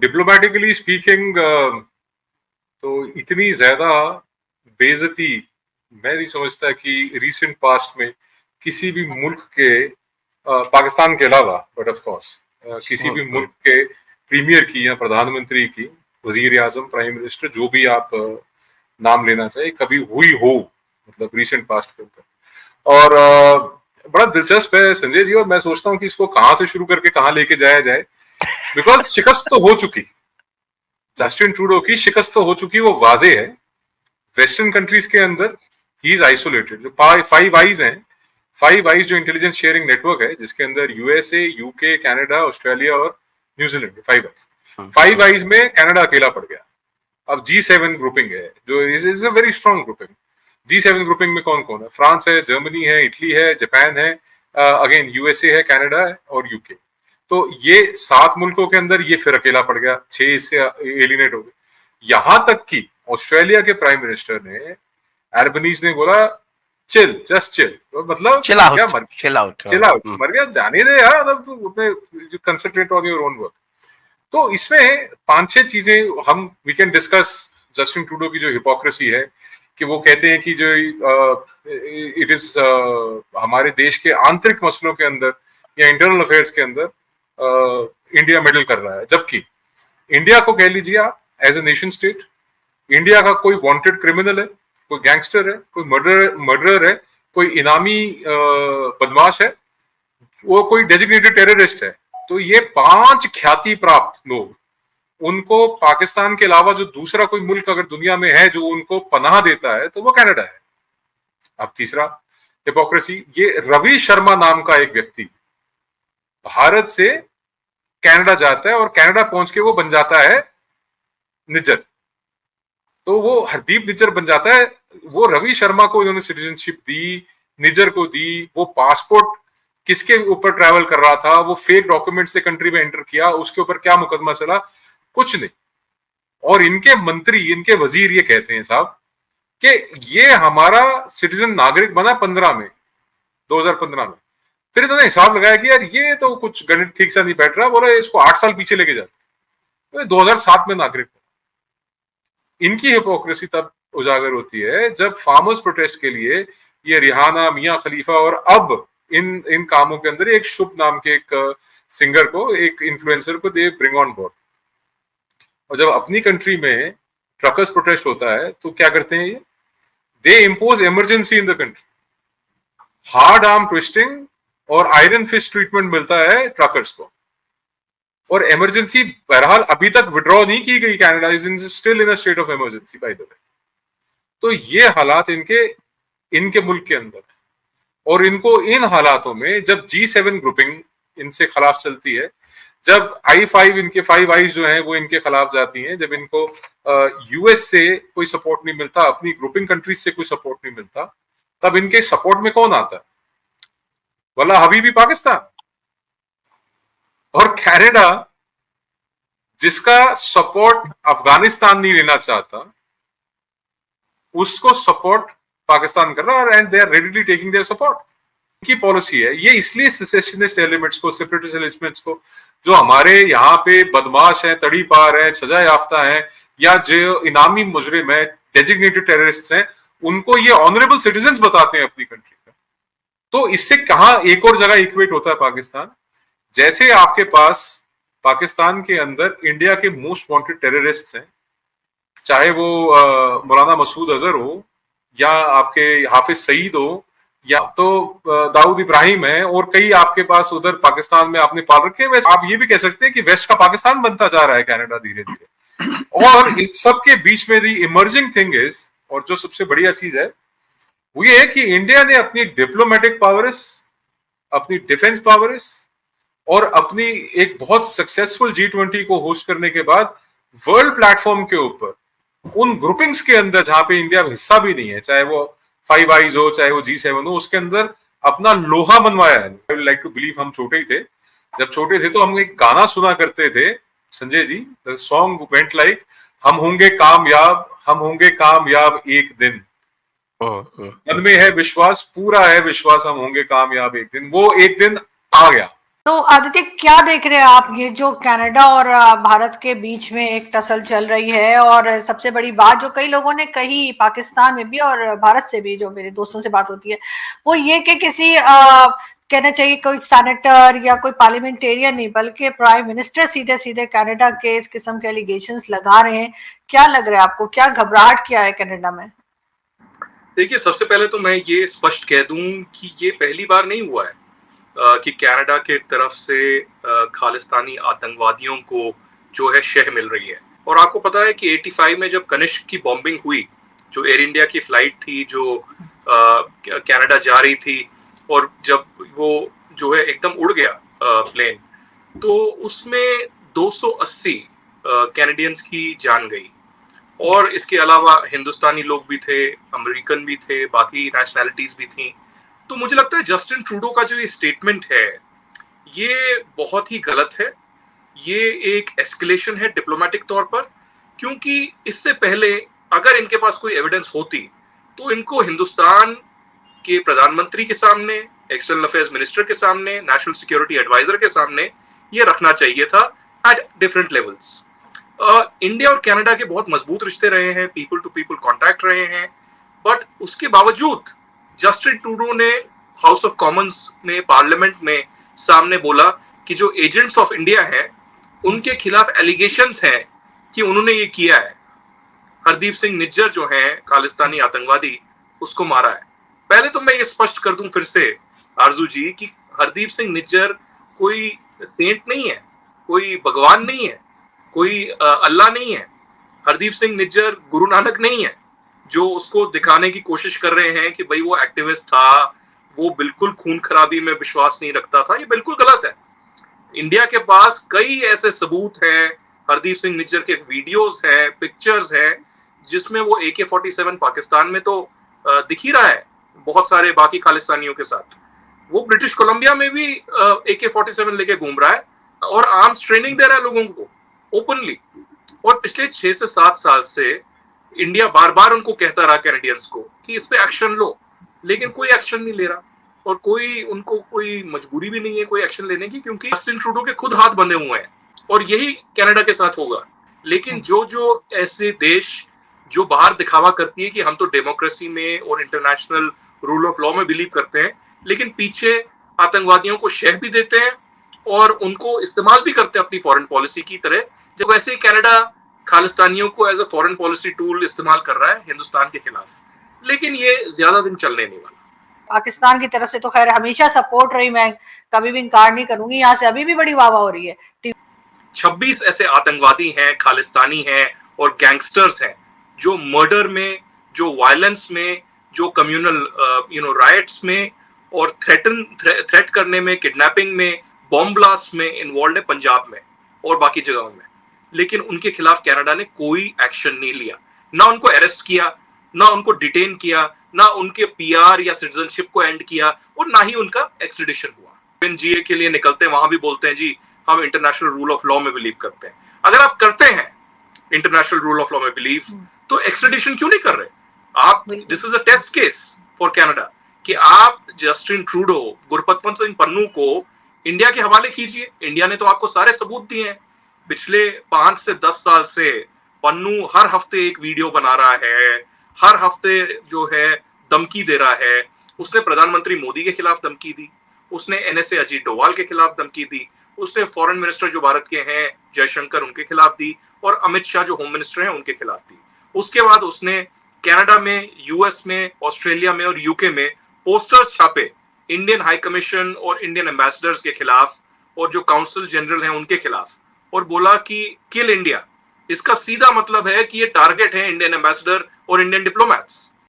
Diplomatically speaking तो इतनी ज्यादा बेइज्जती मैं नहीं समझता कि रीसेंट पास्ट में किसी भी मुल्क के पाकिस्तान के अलावा, बट ऑफ कोर्स किसी भी मुल्क के प्रीमियर की या प्रधानमंत्री की, वजीर आजम, प्राइम मिनिस्टर, जो भी आप नाम लेना चाहिए, कभी हुई हो, मतलब रीसेंट पास्ट के ऊपर। और बड़ा दिलचस्प है संजय जी, और मैं सोचता हूँ कि इसको कहाँ से शुरू करके कहाँ लेके जाया जाए, बिकॉज शिकस्त तो हो चुकी, जस्टिन ट्रूडो की शिकस्त तो हो चुकी, वो वाजे है। वेस्टर्न कंट्रीज के अंदर ही इज आइसोलेटेड। जो 5 आईज हैं, 5 आईज जो इंटेलिजेंस शेयरिंग नेटवर्क है, जिसके अंदर यूएसए, यूके, कनाडा, ऑस्ट्रेलिया और न्यूजीलैंड, 5 आईज में कनाडा अकेला पड़ गया। अब G7 ग्रुपिंग है, जो is a very strong grouping. G7 grouping में कौन कौन है? फ्रांस है, जर्मनी है, इटली है, जापान है, अगेन यूएसए है, कनाडा है और यूके। तो ये 7 मुल्कों के अंदर ये फिर अकेला पड़ गया, 6 इससे एलिनेट हो गए। यहां तक कि ऑस्ट्रेलिया के प्राइम मिनिस्टर ने, एल्बनीज ने बोला चिल, जस्ट चिल, मतलब चिल आउट, क्या चिल आउट, मर गया, जाने दे यार, मतलब तू अपने concentrate on your own work. तो इसमें 5-6 चीजें हम we can discuss. Justin Trudeau की जो हिपोक्रेसी है, कि वो कहते हैं कि जो इट इज हमारे देश के आंतरिक मसलों के अंदर या इंटरनल अफेयर्स के अंदर इंडिया मेडल कर रहा है, जबकि इंडिया को कह लीजिए आप as a nation state, India का कोई वांटेड क्रिमिनल है, कोई गैंगस्टर है, कोई मर्डरर है, कोई इनामी बदमाश है, वो कोई डेजिग्नेटेड टेररिस्ट है, तो ये 5 ख्याति प्राप्त लोग, उनको पाकिस्तान के अलावा जो दूसरा कोई मुल्क अगर दुनिया में है जो उनको पनाह देता है, तो वो कनाडा है। अब तीसरा हिपोक्रेसी, ये रवि शर्मा नाम का एक व्यक्ति भारत से कनाडा जाता है और कनाडा पहुंच के वो बन जाता है निज्जर। तो वो हरदीप निज्जर बन जाता है। वो रवि शर्मा को इन्होंने सिटीजनशिप दी, निज्जर को दी, वो पासपोर्ट किसके ऊपर ट्रैवल कर रहा था, वो फेक डॉक्यूमेंट से कंट्री में एंटर किया, उसके ऊपर क्या मुकदमा चला, कुछ नहीं। और इनके मंत्री, इनके वजीर ये कहते हैं साहब कि ये हमारा सिटीजन नागरिक बना 2015 में। फिर इन्होंने हिसाब लगाया कि यार ये तो कुछ गणित ठीक से नहीं बैठ रहा, बोले इसको 8 साल पीछे लेके जाते, तो 2007 में नागरिक बना। इनकी हिपोक्रेसी तब उजागर होती है जब फार्मर्स प्रोटेस्ट के लिए ये रिहाना, मियां खलीफा और अब इन कामों के अंदर एक शुभ नाम के एक सिंगर को, एक इन्फ्लुएंसर को दे ब्रिंग ऑन बोर्ड। और जब अपनी कंट्री में ट्रकर्स प्रोटेस्ट होता है तो क्या करते हैं ये? दे impose emergency in the country, hard arm twisting और आयरन फिस्ट ट्रीटमेंट मिलता है ट्रकर्स को। और इमरजेंसी बहरहाल अभी तक विड्रॉ नहीं की गई, Canada is still in a state of emergency by the way. तो ये हालात इनके मुल्क के अंदर, और इनको इन हालातों में जब G7 ग्रुपिंग इनसे खिलाफ चलती है, जब I5, इनके 5 आईज जो हैं वो इनके खिलाफ जाती हैं, जब इनको यूएस से कोई सपोर्ट नहीं मिलता, अपनी ग्रुपिंग कंट्रीज से कोई सपोर्ट नहीं मिलता, तब इनके सपोर्ट में कौन आता है? वल्ला हबीबी पाकिस्तान और कनाडा, जिसका सपोर्ट अफगानिस्तान नहीं लेना चाहता, उसको सपोर्ट पाकिस्तान कर रहा है, and they are readily taking their support. की पॉलिसी है ये, इसलिए सेसेशनिस्ट एलिमेंट्स को, सेपरेटिस्ट एलिमेंट्स को, जो हमारे यहाँ पे बदमाश हैं, तड़ी पार हैं, सजा याफ्ता हैं, या जो इनामी मुजरिम है, डेजिग्नेटेड टेररिस्ट हैं, उनको ये ऑनरेबल सिटीजन्स बताते हैं अपनी कंट्री का। तो इससे कहां एक और जगह इक्वेट होता है पाकिस्तान, जैसे आपके पास पाकिस्तान के अंदर इंडिया के मोस्ट वांटेड टेररिस्ट हैं, चाहे वो मौलाना मसूद अजहर हो, या आपके हाफिज सईद हो, या तो दाऊद इब्राहिम है, और कई आपके पास उधर पाकिस्तान में आपने पाल रखे हैं। वैसे आप ये भी कह सकते हैं कि वेस्ट का पाकिस्तान बनता जा रहा है कनाडा धीरे धीरे। और इस सब के बीच में दी इमर्जिंग थिंग इज, और जो सबसे बढ़िया चीज है वो ये है कि इंडिया ने अपनी डिप्लोमेटिक पावर्स, अपनी डिफेंस पावर्स और अपनी एक बहुत सक्सेसफुल G20 को होस्ट करने के बाद वर्ल्ड प्लेटफॉर्म के ऊपर उन ग्रुपिंग्स के अंदर जहां पे इंडिया हिस्सा भी नहीं है, चाहे वो 5 आईज हो, चाहे वो G7 हो, उसके अंदर अपना लोहा मनवाया है। I would like to believe हम छोटे ही थे, जब छोटे थे तो हम एक गाना सुना करते थे Sanjay ji, the song went like, हम होंगे कामयाब, हम होंगे कामयाब एक दिन, मन में है विश्वास, पूरा है विश्वास, हम होंगे कामयाब एक दिन। वो एक दिन आ गया, तो आदित्य, क्या देख रहे हैं आप, ये जो कनाडा और भारत के बीच में एक टसल चल रही है, और सबसे बड़ी बात जो कई लोगों ने कही पाकिस्तान में भी और भारत से भी, जो मेरे दोस्तों से बात होती है, वो ये कि किसी कहना चाहिए कोई सेनेटर या कोई पार्लियामेंटेरियन नहीं बल्कि प्राइम मिनिस्टर सीधे सीधे कनाडा के इस किस्म के एलिगेशंस लगा रहे हैं। क्या लग रहा है आपको, क्या घबराहट क्या है कनाडा में? देखिए, सबसे पहले तो मैं ये स्पष्ट कह दूं कि ये पहली बार नहीं हुआ है कि कनाडा के तरफ से खालिस्तानी आतंकवादियों को जो है शह मिल रही है। और आपको पता है कि 85 में जब कनिष्क की बॉम्बिंग हुई, जो एयर इंडिया की फ्लाइट थी जो कनाडा जा रही थी, और जब वो जो है एकदम उड़ गया प्लेन, तो उसमें 280 कैनेडियंस की जान गई। और इसके अलावा हिंदुस्तानी लोग भी थे, अमेरिकन भी थे, बाकी नेशनैलिटीज भी थी। तो मुझे लगता है जस्टिन ट्रूडो का जो ये स्टेटमेंट है, ये बहुत ही गलत है। ये एक एस्केलेशन है डिप्लोमेटिक तौर पर, क्योंकि इससे पहले अगर इनके पास कोई एविडेंस होती तो इनको हिंदुस्तान के प्रधानमंत्री के सामने, एक्सटर्नल अफेयर्स मिनिस्टर के सामने, नेशनल सिक्योरिटी एडवाइजर के सामने ये रखना चाहिए था एट डिफरेंट लेवल्स। इंडिया और कनाडा के बहुत मजबूत रिश्ते रहे हैं, पीपल टू पीपल कॉन्टैक्ट रहे हैं, बट उसके बावजूद जस्टिन ट्रूडो ने हाउस ऑफ कॉमन्स में, पार्लियामेंट में सामने बोला कि जो एजेंट्स ऑफ इंडिया हैं उनके खिलाफ एलिगेशंस हैं कि उन्होंने ये किया है। हरदीप सिंह निज्जर जो है खालिस्तानी आतंकवादी, उसको मारा है। पहले तो मैं ये स्पष्ट कर दूं फिर से आरजू जी कि हरदीप सिंह निज्जर कोई सेंट नहीं है, कोई भगवान नहीं है, कोई अल्लाह नहीं है। हरदीप सिंह निज्जर गुरु नानक नहीं है, जो उसको दिखाने की कोशिश कर रहे हैं कि भाई वो एक्टिविस्ट था, वो बिल्कुल खून खराबी में विश्वास नहीं रखता था। ये बिल्कुल गलत है। इंडिया के पास कई ऐसे सबूत हैं, हरदीप सिंह निज्जर के वीडियोस हैं, पिक्चर्स हैं, जिसमें वो AK-47 पाकिस्तान में तो दिख ही रहा है बहुत सारे बाकी खालिस्तानियों के साथ। वो ब्रिटिश कोलंबिया में भी AK-47 लेके घूम रहा है और आर्म्स ट्रेनिंग दे रहा है लोगों को ओपनली। और पिछले 6 से 7 साल से इंडिया बार बार उनको कहता रहा, कैनेडियंस को, कि इस पे एक्शन लो, लेकिन कोई एक्शन नहीं ले रहा। और कोई उनको कोई मजबूरी भी नहीं है कोई एक्शन लेने की, क्योंकि जस्टिन ट्रूडो के खुद हाथ बंधे हुए हैं, और यही कनाडा के साथ होगा। लेकिन जो जो ऐसे देश जो बाहर दिखावा करती है कि हम तो डेमोक्रेसी में और इंटरनेशनल रूल ऑफ लॉ में बिलीव करते हैं, लेकिन पीछे आतंकवादियों को शह भी देते हैं और उनको इस्तेमाल भी करते हैं अपनी फॉरेन पॉलिसी की तरह, जब वैसे ही कनाडा खालिस्तानियों को as a foreign policy tool इस्तेमाल कर रहा है हिंदुस्तान के खिलाफ। लेकिन ये ज्यादा दिन चलने नहीं वाला। पाकिस्तान की तरफ से तो खैर हमेशा सपोर्ट रही, मैं कभी भी इनकार नहीं करूंगी, यहाँ से अभी भी बड़ी वाहवाह हो रही है। 26 ऐसे आतंकवादी हैं, खालिस्तानी हैं और गैंगस्टर्स हैं जो मर्डर में, जो वायलेंस में, जो कम्युनल राइट्स में और थ्रेट करने में, किडनैपिंग में, बॉम्ब ब्लास्ट में इन्वॉल्व है पंजाब में और बाकी जगहों में। लेकिन उनके खिलाफ कनाडा ने कोई एक्शन नहीं लिया, ना उनको अरेस्ट किया, ना उनको डिटेन किया, ना उनके PR या सिटीजनशिप को एंड किया, और ना ही उनका एक्सट्रेडिशन हुआ। GA के लिए निकलते हैं, वहां भी बोलते हैं जी हम इंटरनेशनल रूल ऑफ लॉ में बिलीव करते हैं। अगर आप करते हैं इंटरनेशनल रूल ऑफ लॉ में बिलीव, तो एक्सट्रेडिशन क्यों नहीं कर रहे आप? This is a test case for Canada कि आप जस्टिन ट्रूडो, गुरपतवंत सिंह पन्नू को इंडिया के हवाले कीजिए। इंडिया ने तो आपको सारे सबूत दिए हैं। पिछले 5 से 10 साल से पन्नू हर हफ्ते एक वीडियो बना रहा है, हर हफ्ते जो है धमकी दे रहा है। उसने प्रधानमंत्री मोदी के खिलाफ धमकी दी, उसने NSA अजीत डोवाल के खिलाफ धमकी दी, उसने फॉरेन मिनिस्टर जो भारत के हैं जयशंकर, उनके खिलाफ दी, और अमित शाह जो होम मिनिस्टर हैं उनके खिलाफ दी। उसके बाद उसने कनाडा में, US में, ऑस्ट्रेलिया में और UK में पोस्टर्स छापे इंडियन हाई कमीशन और इंडियन एम्बेसडर्स के खिलाफ और जो काउंसिल जनरल हैं उनके खिलाफ, और बोला कि किल इंडिया। इसका सीधा मतलब है कि ये टारगेट है इंडियन एम्बेसडर और इंडियन डिप्लोमैट्स।